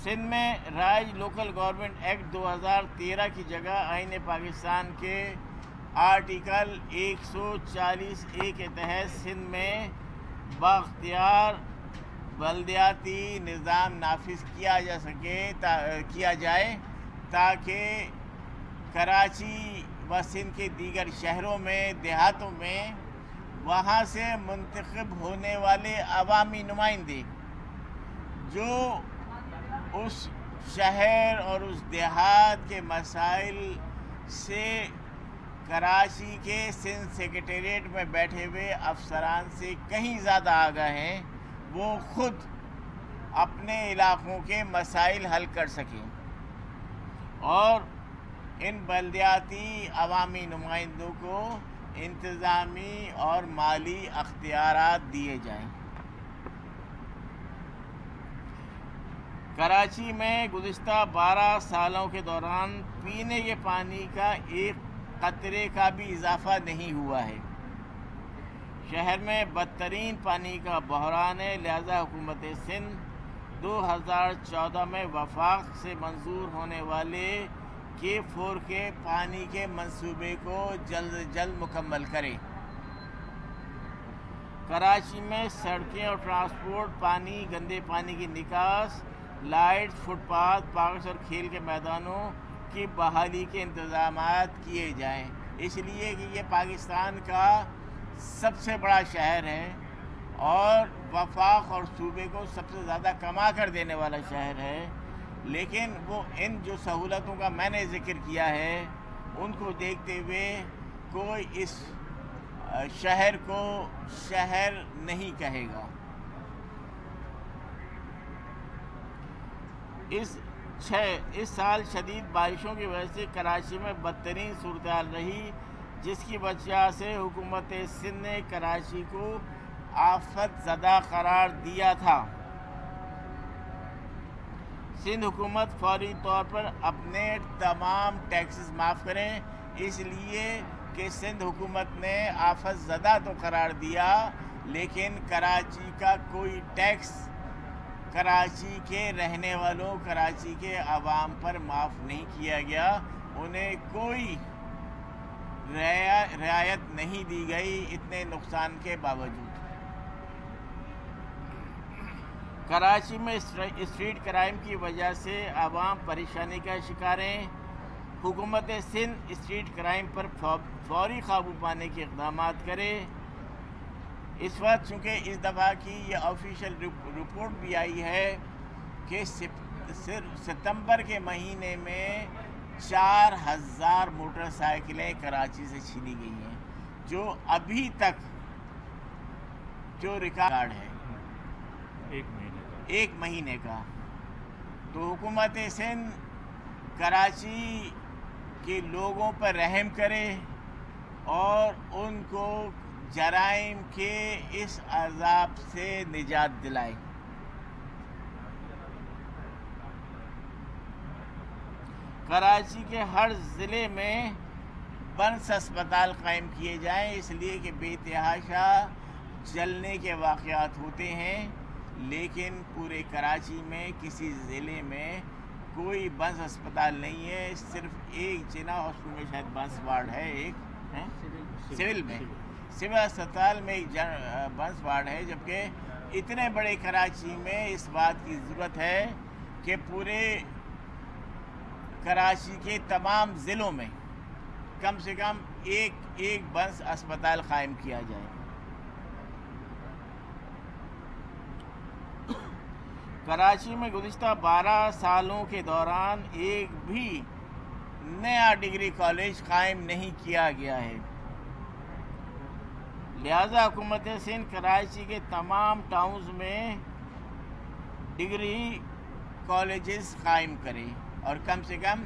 سندھ میں رائج local government act 2013 کی جگہ آئین پاکستان کے آرٹیکل 140A کے تحت سندھ میں بااختیار بلدیاتی نظام نافذ کیا جائے تاکہ کراچی و سندھ کے دیگر شہروں میں دیہاتوں میں وہاں سے منتخب ہونے والے عوامی نمائندے جو اس شہر اور اس دیہات کے مسائل سے کراچی کے سندھ سیکریٹریٹ میں بیٹھے ہوئے افسران سے کہیں زیادہ آگاہ ہیں، وہ خود اپنے علاقوں کے مسائل حل کر سکیں اور ان بلدیاتی عوامی نمائندوں کو انتظامی اور مالی اختیارات دیے جائیں۔ کراچی میں گزشتہ 12 سالوں کے دوران پینے کے پانی کا ایک قطرے کا بھی اضافہ نہیں ہوا ہے۔ شہر میں بدترین پانی کا بحران ہے، لہذا حکومت سندھ 2014 میں وفاق سے منظور ہونے والے K4 کے پانی کے منصوبے کو جلد از جلد مکمل کرے۔ کراچی میں سڑکیں اور ٹرانسپورٹ، پانی، گندے پانی کی نکاس، لائٹ، فٹ پاتھ، پارکس اور کھیل کے میدانوں کی بحالی کے انتظامات کیے جائیں، اس لیے کہ یہ پاکستان کا سب سے بڑا شہر ہے اور وفاق اور صوبے کو سب سے زیادہ کما کر دینے والا شہر ہے، لیکن وہ ان جو سہولتوں کا میں نے ذکر کیا ہے ان کو دیکھتے ہوئے کوئی اس شہر کو شہر نہیں کہے گا۔ اس سال شدید بارشوں کی وجہ سے کراچی میں بدترین صورتحال رہی، جس کی وجہ سے حکومت سندھ نے کراچی کو آفت زدہ قرار دیا تھا۔ سندھ حکومت فوری طور پر اپنے تمام ٹیکسز معاف کریں، اس لیے کہ سندھ حکومت نے آفت زدہ تو قرار دیا لیکن کراچی کا کوئی ٹیکس کراچی کے رہنے والوں، کراچی کے عوام پر معاف نہیں کیا گیا، انہیں کوئی رعایت نہیں دی گئی اتنے نقصان کے باوجود۔ کراچی میں اسٹریٹ کرائم کی وجہ سے عوام پریشانی کا شکار ہیں۔ حکومت سندھ اسٹریٹ کرائم پر فوری قابو پانے کے اقدامات کرے۔ اس وقت چونکہ اس دفعہ کی یہ آفیشیل رپورٹ بھی آئی ہے کہ صرف ستمبر کے مہینے میں 4000 موٹر سائیکلیں کراچی سے چھینی گئی ہیں، جو ابھی تک جو ریکارڈ ہے ایک مہینے کا۔ تو حکومت سندھ کراچی کے لوگوں پر رحم کرے اور ان کو جرائم کے اس عذاب سے نجات دلائے۔ کراچی کے ہر ضلع میں بنس اسپتال قائم کیے جائیں، اس لیے کہ بے تحاشا جلنے کے واقعات ہوتے ہیں، لیکن پورے کراچی میں کسی ضلع میں کوئی بنس اسپتال نہیں ہے۔ صرف ایک جنا ہاسپٹل میں شاید بنس وارڈ ہے، ایک سول اسپتال میں ایک بنس وارڈ ہے، جبکہ اتنے بڑے کراچی میں اس بات کی ضرورت ہے کہ پورے کراچی کے تمام ضلعوں میں کم سے کم ایک بنس اسپتال قائم کیا جائے۔ کراچی میں گزشتہ 12 سالوں کے دوران ایک بھی نیا ڈگری کالج قائم نہیں کیا گیا ہے، لہذا حکومت سندھ کراچی کے تمام ٹاؤنز میں ڈگری کالجز قائم کرے اور کم سے کم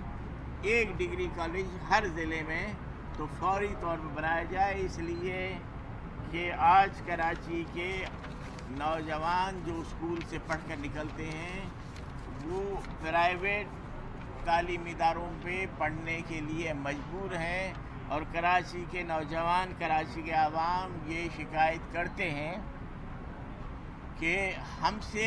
ایک ڈگری کالج ہر ضلع میں تو فوری طور پر بنایا جائے، اس لیے کہ آج کراچی کے نوجوان جو اسکول سے پڑھ کر نکلتے ہیں وہ پرائیویٹ تعلیمی اداروں پہ پڑھنے کے لیے مجبور ہیں، اور کراچی کے نوجوان، کراچی کے عوام یہ شکایت کرتے ہیں کہ ہم سے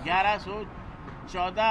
1114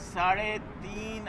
3.5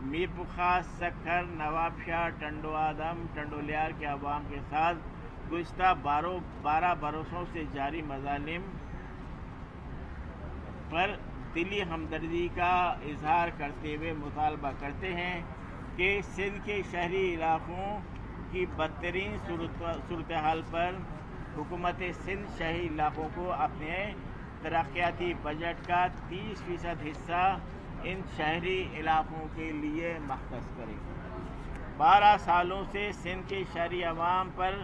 میر بخار، سکھر، نواب شاہ، ٹنڈو آدم، ٹنڈولیار کے عوام کے ساتھ گزشتہ 12 برسوں سے جاری مظالم پر دلی ہمدردی کا اظہار کرتے ہوئے مطالبہ کرتے ہیں کہ سندھ کے شہری علاقوں کی بدترین صورتحال پر حکومت سندھ شہری علاقوں کو اپنے ترقیاتی بجٹ کا 30% حصہ ان شہری علاقوں کے لیے مختص کرے۔ 12 سالوں سے سندھ کے شہری عوام پر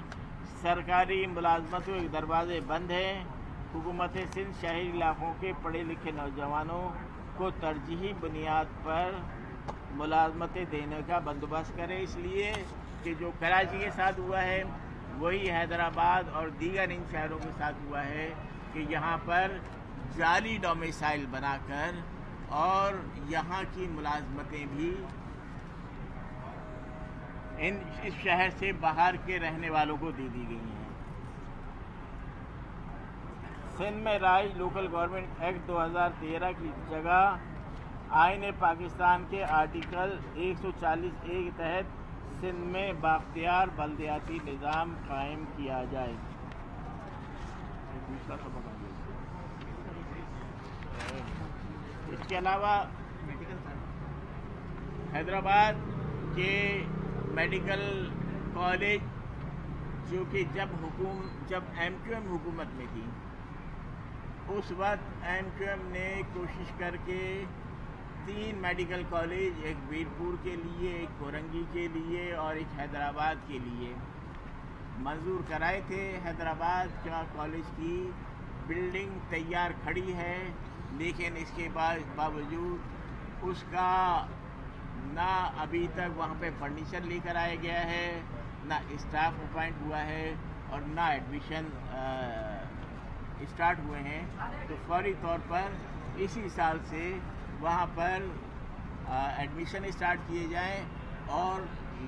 سرکاری ملازمتوں کے دروازے بند ہیں۔ حکومت سندھ شہری علاقوں کے پڑھے لکھے نوجوانوں کو ترجیحی بنیاد پر ملازمتیں دینے کا بندوبست کرے، اس لیے کہ جو کراچی کے ساتھ ہوا ہے وہی حیدرآباد اور دیگر ان شہروں کے ساتھ ہوا ہے کہ یہاں پر جعلی ڈومیسائل بنا کر اور یہاں کی ملازمتیں بھی اس شہر سے باہر کے رہنے والوں کو دے دی گئی ہیں۔ سندھ میں رائج لوکل گورنمنٹ ایکٹ 2013 کی جگہ آئین پاکستان کے آرٹیکل 140A کے تحت سندھ میں بااختیار بلدیاتی نظام قائم کیا جائے۔ اس کے علاوہ حیدرآباد کے میڈیکل کالج جو کہ جب ایم کیو ایم حکومت میں تھی اس وقت ایم کیو ایم نے کوشش کر کے 3 میڈیکل کالج، ایک بیرپور کے لیے، ایک کورنگی کے لیے اور ایک حیدرآباد کے لیے منظور کرائے تھے۔ حیدرآباد کا کالج کی بلڈنگ تیار کھڑی ہے، لیکن اس کے باوجود اس کا نہ ابھی تک وہاں پہ فرنیچر لے کر آیا گیا ہے، نہ اسٹاف اپائنٹ ہوا ہے اور نہ ایڈمیشن اسٹارٹ ہوئے ہیں۔ تو فوری طور پر اسی سال سے وہاں پر ایڈمیشن اسٹارٹ کیے جائیں اور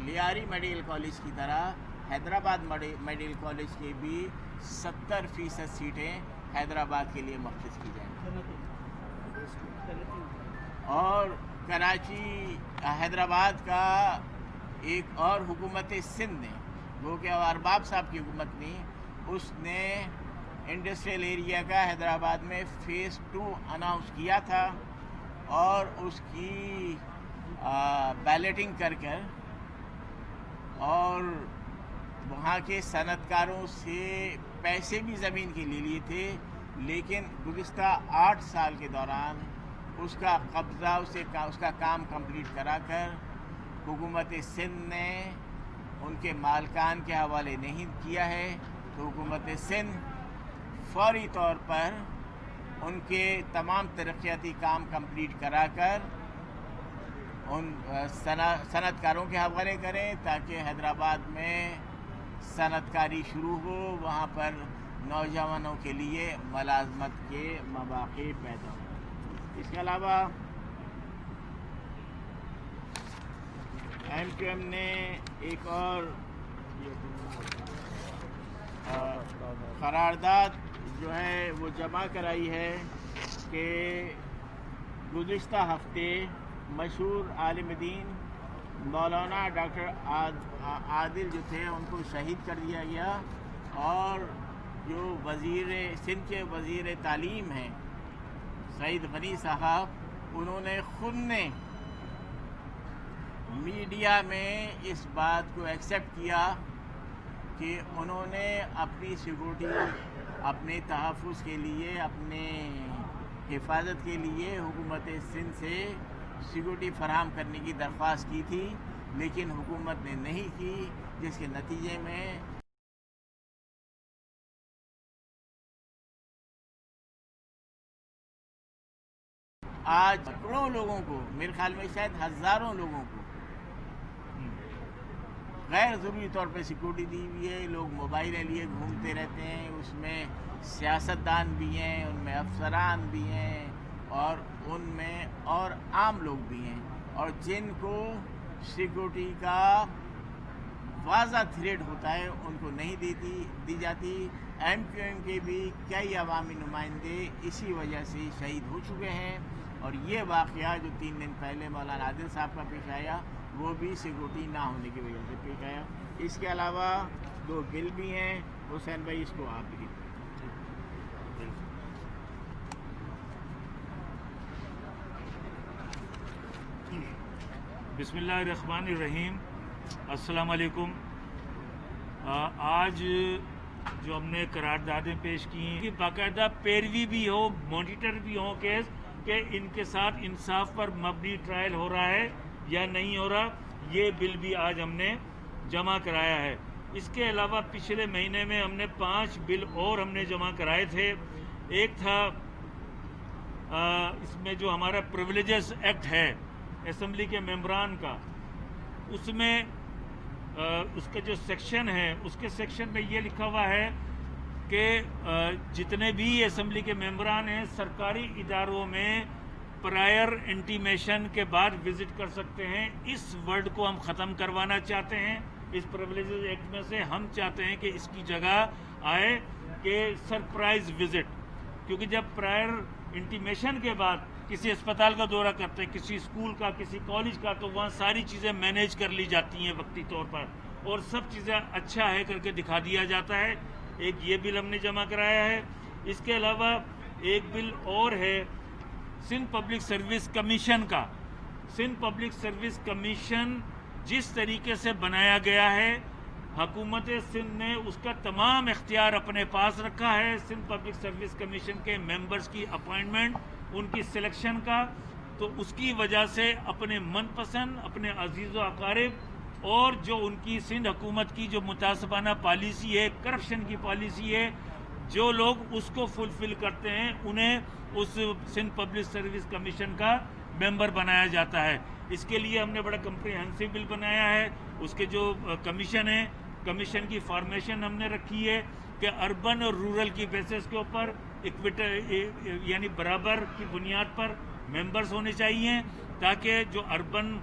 لیاری میڈیکل کالج کی طرح حیدرآباد میڈیکل کالج کے بھی 70% سیٹیں حیدرآباد کے لیے مختص کی جائیں۔ اور کراچی حیدرآباد کا ایک اور حکومت سندھ نے، وہ کہ ارباب صاحب کی حکومت نے، اس نے انڈسٹریل ایریا کا حیدرآباد میں فیز 2 اناؤنس کیا تھا اور اس کی بیلٹنگ کر اور وہاں کے صنعت کاروں سے پیسے بھی زمین کے لے لیے تھے، لیکن گزشتہ 8 سال کے دوران اس کا قبضہ اس کا کام کمپلیٹ کرا کر حکومت سندھ نے ان کے مالکان کے حوالے نہیں کیا ہے۔ تو حکومت سندھ فوری طور پر ان کے تمام ترقیاتی کام کمپلیٹ کرا کر ان صنعت کاروں کے حوالے کریں تاکہ حیدرآباد میں صنعت کاری شروع ہو، وہاں پر نوجوانوں کے لیے ملازمت کے مواقع پیدا ہوں۔ اس کے علاوہ ایم کیو ایم نے ایک اور قرارداد جو ہے وہ جمع کرائی ہے کہ گزشتہ ہفتے مشہور عالم دین مولانا ڈاکٹر عادل جو تھے ان کو شہید کر دیا گیا، اور جو سندھ کے وزیر تعلیم ہیں سعید غنی صاحب، انہوں نے خود نے میڈیا میں اس بات کو ایکسیپٹ کیا کہ انہوں نے اپنی سیکورٹی، اپنے تحفظ کے لیے، اپنے حفاظت کے لیے حکومت سندھ سے سیکورٹی فراہم کرنے کی درخواست کی تھی، لیکن حکومت نے نہیں کی، جس کے نتیجے میں آج کروڑوں لوگوں کو، میرے خیال میں شاید ہزاروں لوگوں کو غیر ضروری طور پہ سیکورٹی دی ہوئی ہے۔ لوگ موبائلیں لیے گھومتے رہتے ہیں، اس میں سیاستدان بھی ہیں، ان میں افسران بھی ہیں اور ان میں اور عام لوگ بھی ہیں، اور جن کو سیکورٹی کا واضح تھریٹ ہوتا ہے ان کو نہیں دی جاتی۔ ایم کیو ایم کے بھی کئی عوامی نمائندے اسی وجہ سے شہید ہو چکے ہیں، اور یہ واقعہ جو 3 دن پہلے مولانا عادل صاحب کا پیش آیا وہ بھی سیکورٹی نہ ہونے کی وجہ سے پیش آیا. اس کے علاوہ 2 بل بھی ہیں. حسین بھائی اس کو آپ بھی. بسم اللہ الرحمن الرحیم. السلام علیکم. آج جو ہم نے قراردادیں پیش کی ہیں کہ باقاعدہ پیروی بھی ہو, مانیٹر بھی ہو کیس کہ ان کے ساتھ انصاف پر مبنی ٹرائل ہو رہا ہے یا نہیں ہو رہا. یہ بل بھی آج ہم نے جمع کرایا ہے. اس کے علاوہ پچھلے مہینے میں ہم نے 5 بل اور ہم نے جمع کرائے تھے. ایک تھا اس میں جو ہمارا پریولیجز ایکٹ ہے اسمبلی کے ممبران کا, اس میں اس کا جو سیکشن ہے اس کے سیکشن میں یہ لکھا ہوا ہے کہ جتنے بھی اسمبلی کے ممبران ہیں سرکاری اداروں میں پرائر انٹیمیشن کے بعد وزٹ کر سکتے ہیں. اس ورڈ کو ہم ختم کروانا چاہتے ہیں. اس پریولیجز ایکٹ میں سے ہم چاہتے ہیں کہ اس کی جگہ آئے کہ سرپرائز وزٹ, کیونکہ جب پرائر انٹیمیشن کے بعد کسی اسپتال کا دورہ کرتے ہیں, کسی اسکول کا, کسی کالج کا, تو وہاں ساری چیزیں مینیج کر لی جاتی ہیں وقتی طور پر اور سب چیزیں اچھا ہے کر کے دکھا دیا جاتا ہے. ایک یہ بل ہم نے جمع کرایا ہے. اس کے علاوہ ایک بل اور ہے سندھ پبلک سروس کمیشن کا. سندھ پبلک سروس کمیشن جس طریقے سے بنایا گیا ہے حکومت سندھ نے اس کا تمام اختیار اپنے پاس رکھا ہے. سندھ پبلک سروس کمیشن کے ممبرز کی اپائنٹمنٹ, ان کی سلیکشن کا, تو اس کی وجہ سے اپنے من پسند, اپنے عزیز و اقارب اور جو ان کی سندھ حکومت کی جو متعصبانہ پالیسی ہے, کرپشن کی پالیسی ہے, جو لوگ اس کو فلفل کرتے ہیں انہیں اس سندھ پبلک سروس کمیشن کا ممبر بنایا جاتا ہے. اس کے لیے ہم نے بڑا کمپریہنسو بل بنایا ہے. اس کے جو کمیشن ہے, کمیشن کی فارمیشن ہم نے رکھی ہے کہ اربن اور رورل کی بیسس کے اوپر یعنی برابر کی بنیاد پر ممبرز ہونے چاہیے, تاکہ جو اربن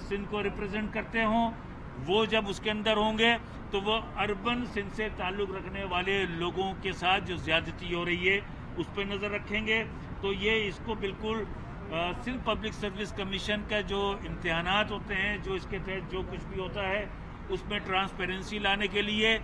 سندھ کو ریپرزینٹ کرتے ہوں وہ جب اس کے اندر ہوں گے تو وہ اربن سندھ سے تعلق رکھنے والے لوگوں کے ساتھ جو زیادتی ہو رہی ہے اس پہ نظر رکھیں گے. تو یہ اس کو بالکل سندھ پبلک سروس کمیشن کا جو امتحانات ہوتے ہیں, جو اس کے تحت جو کچھ بھی ہوتا ہے اس میں ٹرانسپیرنسی لانے کے لیے,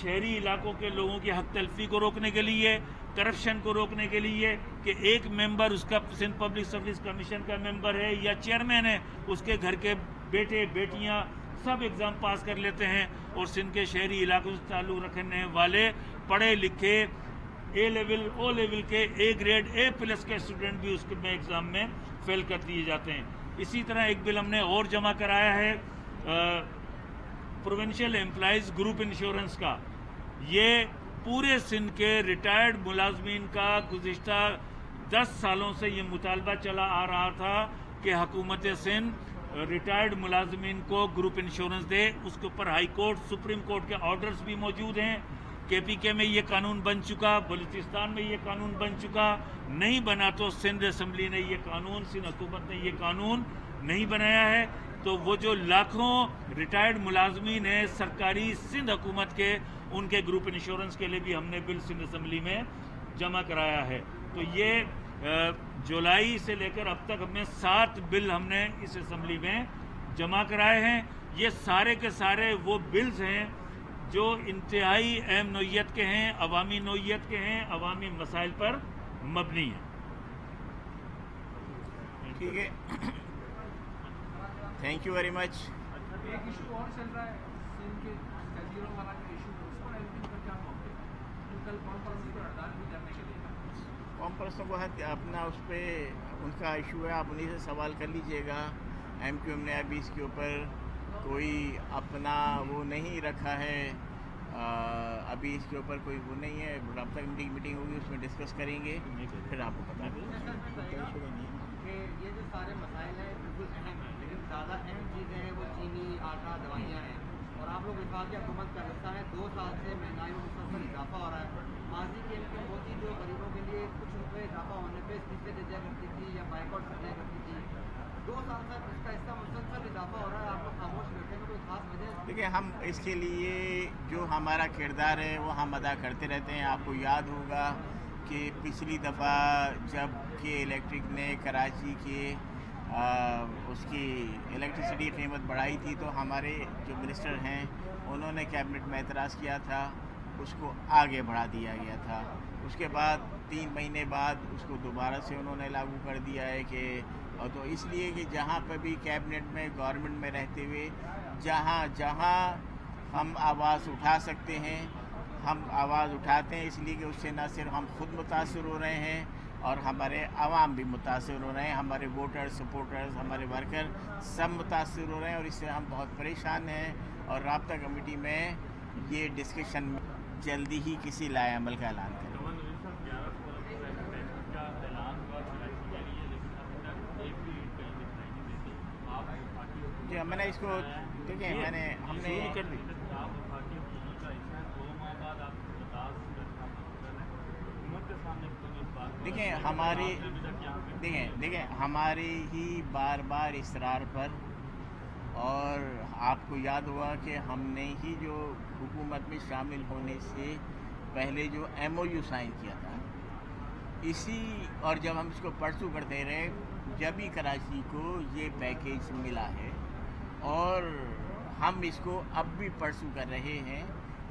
شہری علاقوں کے لوگوں کی حق تلفی کو روکنے کے لیے, کرپشن کو روکنے کے لیے کہ ایک ممبر اس کا سندھ پبلک سروس کمیشن کا ممبر ہے یا چیئرمین ہے, اس کے گھر کے بیٹے بیٹیاں سب ایگزام پاس کر لیتے ہیں اور سندھ کے شہری علاقوں سے تعلق رکھنے والے پڑھے لکھے اے لیول او لیول کے اے گریڈ اے پلس کے اسٹوڈنٹ بھی اس میں ایگزام میں فیل کر دیے جاتے ہیں. اسی طرح ایک بل ہم نے اور جمع کرایا ہے پروونشل امپلائیز گروپ انشورنس کا. یہ پورے سندھ کے ریٹائرڈ ملازمین کا گزشتہ 10 سالوں سے یہ مطالبہ چلا آ رہا تھا کہ حکومت سندھ ریٹائرڈ ملازمین کو گروپ انشورنس دے. اس کے اوپر ہائی کورٹ, سپریم کورٹ کے آرڈرز بھی موجود ہیں. کے پی کے میں یہ قانون بن چکا, بلوچستان میں یہ قانون بن چکا, نہیں بنا تو سندھ اسمبلی نے یہ قانون, سندھ حکومت نے یہ قانون نہیں بنایا ہے. تو وہ جو لاکھوں ریٹائرڈ ملازمین ہیں سرکاری سندھ حکومت کے, ان کے گروپ انشورنس کے لیے بھی ہم نے بل سندھ اسمبلی میں جمع کرایا ہے. تو یہ جولائی سے لے کر اب تک ہم نے 7 بل ہم نے اس اسمبلی میں جمع کرائے ہیں. یہ سارے کے سارے وہ بلز ہیں جو انتہائی اہم نوعیت کے ہیں, عوامی نوعیت کے ہیں, عوامی مسائل پر مبنی ہیں. ٹھیک ہے, تھینک یو ویری مچ. ایک ایشو اور چل رہا ہے سندھ کے جزیروں والا جو ایشو ہے, اس پر ایم پی کا کیا موقع ہے؟ کل کانفرنس کو ہڑتال بھی کرنے کے لیے کانفرنسوں کو اپنا اس پہ ان کا ایشو ہے, آپ انہیں سے سوال کر لیجئے گا. ایم کیو ایم نے ابھی اس کے اوپر کوئی اپنا وہ نہیں رکھا ہے, ابھی اس کے اوپر کوئی وہ نہیں ہے. رابطہ کمیٹی کی میٹنگ ہوگی, اس میں ڈسکس کریں گے, پھر آپ کو بتا دیں کہ یہ جو سارے مسائل ہیں بالکل اہم ہیں, لیکن زیادہ اہم چیزیں ہیں وہ چینی, آٹا, دوائیاں ہیں, اور آپ لوگ وفاقی حکومت کا حصہ ہے. 2 سال سے مہنگائی میں مسلسل اضافہ ہو رہا ہے. ماضی کے ایم پی مودی جو غریبوں کے لیے کچھ روپے اضافہ ہونے پہ استعفے دے دیا کرتی تھی یا بائیکاٹ کر دیا کرتی تھی. 2 سال سے اس کا حصہ مسلسل اضافہ ہو رہا ہے. آپ کو خاموش بیٹھے میں کوئی خاص وجہ ہے؟ دیکھیں, ہم اس کے لیے جو ہمارا کردار ہے وہ ہم ادا کرتے رہتے ہیں. آپ کو یاد ہوگا کہ پچھلی دفعہ جب کہ الیکٹرک نے کراچی کے اس کی الیکٹریسٹی قیمت بڑھائی تھی تو ہمارے جو منسٹر ہیں انہوں نے کیبنٹ میں اعتراض کیا تھا، اس کو آگے بڑھا دیا گیا تھا. اس کے بعد 3 مہینے بعد اس کو دوبارہ سے انہوں نے لاگو کر دیا ہے کہ اور تو اس لیے کہ جہاں پہ بھی کیبنٹ میں گورنمنٹ میں رہتے ہوئے جہاں ہم آواز اٹھا سکتے ہیں ہم آواز اٹھاتے ہیں، اس لیے کہ اس سے نہ صرف ہم خود متاثر ہو رہے ہیں اور ہمارے عوام بھی متاثر ہو رہے ہیں، ہمارے ووٹر سپورٹرز ہمارے ورکر سب متاثر ہو رہے ہیں اور اس سے ہم بہت پریشان ہیں. اور رابطہ کمیٹی میں یہ ڈسکشن جلدی ہی کسی لائحہ عمل کا اعلان کریں. جی میں نے اس کو دیکھیں ہم نے دیکھیں ہماری ہی بار بار اصرار پر، اور آپ کو یاد ہوا کہ ہم نے ہی جو حکومت میں شامل ہونے سے پہلے جو MOU سائن کیا تھا اور جب ہم اس کو پرسو کرتے رہے، جب ہی کراچی کو یہ پیکیج ملا ہے اور ہم اس کو اب بھی پرسو کر رہے ہیں.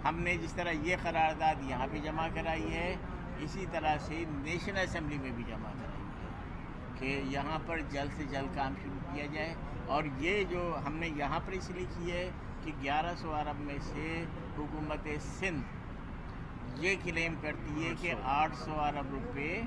ہم نے جس طرح یہ قرارداد یہاں بھی جمع کرائی ہے، اسی طرح سے نیشنل اسمبلی میں بھی جمع کرائی ہے کہ یہاں پر جلد سے جلد کام شروع کیا جائے. اور یہ جو ہم نے یہاں پر اس لیے کی ہے کہ 1100 ارب میں سے حکومت سندھ یہ کلیم کرتی ہے کہ 800 ارب روپے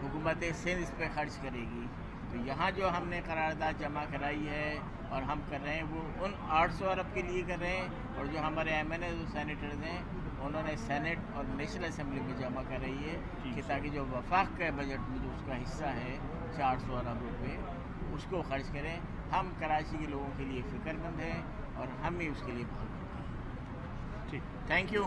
حکومت سندھ اس پہ خرچ کرے گی. تو یہاں جو ہم نے قرارداد جمع کرائی ہے اور ہم کر رہے ہیں وہ ان 800 ارب کے لیے کر رہے ہیں، اور جو ہمارے MNAs اور سینیٹرز ہیں انہوں نے سینٹ اور نیشنل اسمبلی میں جمع کر رہی ہے کہ تاکہ جو وفاق کے بجٹ میں جو اس کا حصہ ہے 400 ارب روپے اس کو خرچ کریں. ہم کراچی کے لوگوں کے لیے فکر مند ہیں اور ہم ہی اس کے لیے بہت ٹھیک. Thank you.